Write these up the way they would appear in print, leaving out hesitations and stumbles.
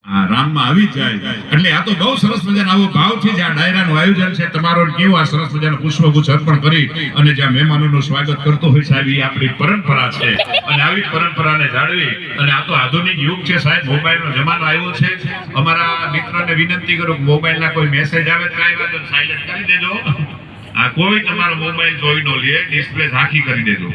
રામમાં આવી જાય એટલે આ તો બહુ સરસ મજાનો આવો ભાવથી જે આ ડાયરાનું આયોજન છે તમારો કેવું આ સરસ મજાનું પુષ્પગુચ્છ અર્પણ કરી અને જ્યાં મહેમાનોનું સ્વાગત કરતો હોય સાહેબ એ આપણી પરંપરા છે અને આવી પરંપરાને જાળવી અને આ તો આધુનિક યુગ છે સાહેબ મોબાઈલનો જમાનો આવ્યો છે અમારા મિત્રોને વિનંતી કરું કે મોબાઈલના કોઈ મેસેજ આવે તો કાંઈ વાંધો સાયલેન્ટ કરી દેજો આ કોઈ તમારો મોબાઈલ જોઈ ન લે ડિસ્પ્લે ઝાંખી કરી દેજો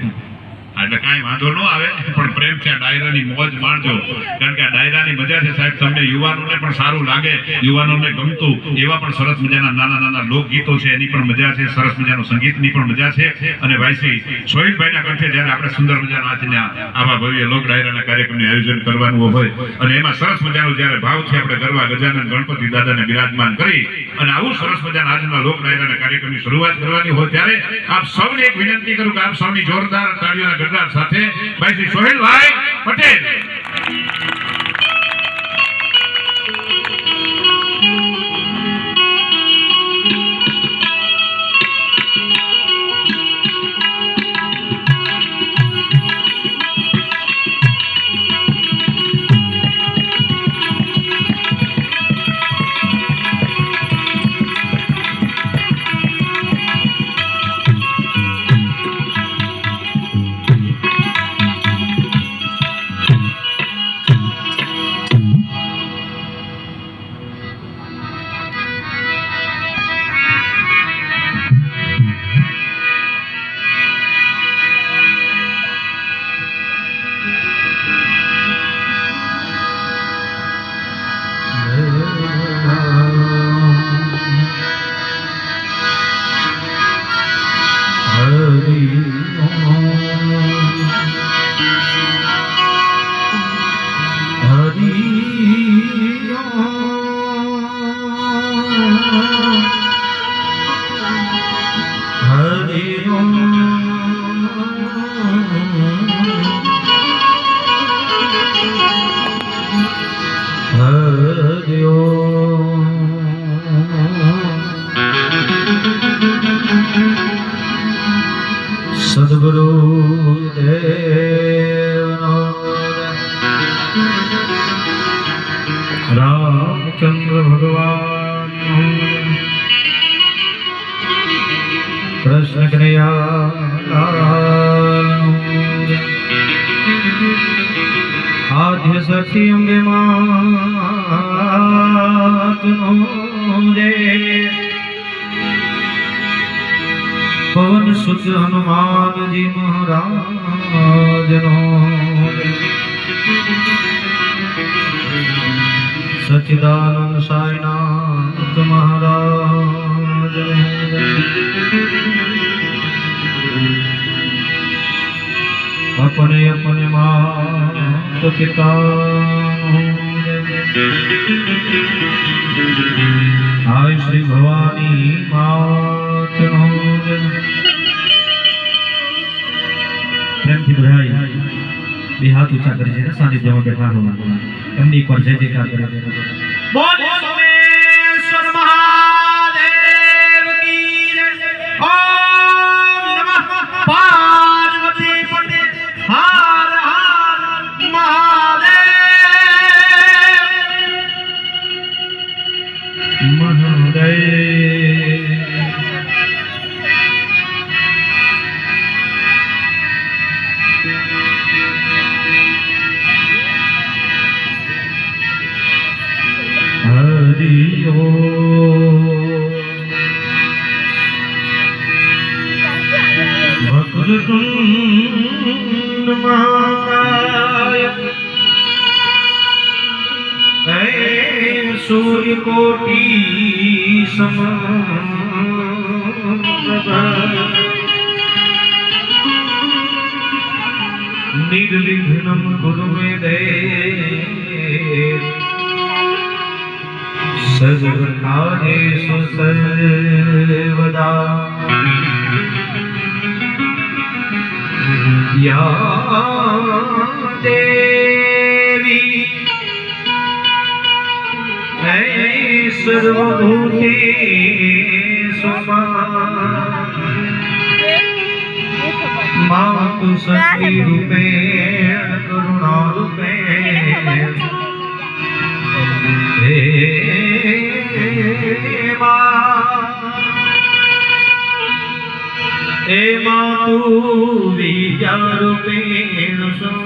એટલે કાંઈ વાંધો ન આવે પણ પ્રેમ છે ડાયરાની મોજ માણજો કારણ કે આ ડાયરાની મજા છે સાહેબ તમને યુવાનોને પણ સારું લાગે યુવાનોને ગમતું એવા પણ સરસ મજાના નાના નાના લોકગીતો છે એની પણ મજા છે સરસ મજાનું સંગીતની પણ મજા છે અને ભાઈશ્રી સોહિલભાઈના કંઠે જ્યારે આપણે સુંદર મજાના આજના આવા ભવ્ય લોક ડાયરાના કાર્યક્રમનું આયોજન કરવાનું હોય અને એમાં સરસ મજાનું જ્યારે ભાવથી આપણે ગરબા ગજાનન ગણપતિ દાદાને બિરાજમાન કરી અને આવું સરસ મજાના આજના લોક ડાયરાના કાર્યક્રમની શરૂઆત કરવાની હોય ત્યારે આપ સૌને એક વિનંતી કરું કે આપ સૌની જોરદાર તાળીઓના ગરબા સાથે ભાઈ શ્રી સોહેલભાઈ પટેલ સદગુરુ દેવનો રામચંદ્ર ભગવાન કૃષ્ણ કનૈયા આદ્ય શક્તિ અંબે માતનો જય પવન સુત હનુમાનજી મહારાજનો સચ્ચિદાનંદ સાઈનાથ મહારાજ अपने अपने मात पिता आय श्री भवानी मात प्रेमથી બધાય બે હાથ ઊંચા કરી છે સાનિધ્યમાં બેઠા હોવા એમની પર જય જયકાર કરે બોલ સોમેશ્વર મહાદેવ કી જય ઓમ નમઃ પાર્વતી પતે હર હર મહાદેવ મહાદેવ वक्रतुंड महाकाय सूर्य कोटि समप्रभा निर्विघ्नं कुरु मे देव सर्वकार्येषु सर्वदा या देवी सर्वभूतेषु मातु शक्ति रूपेण करुणा रूपेण એમાં તું વિદ્યારૂપેણ છો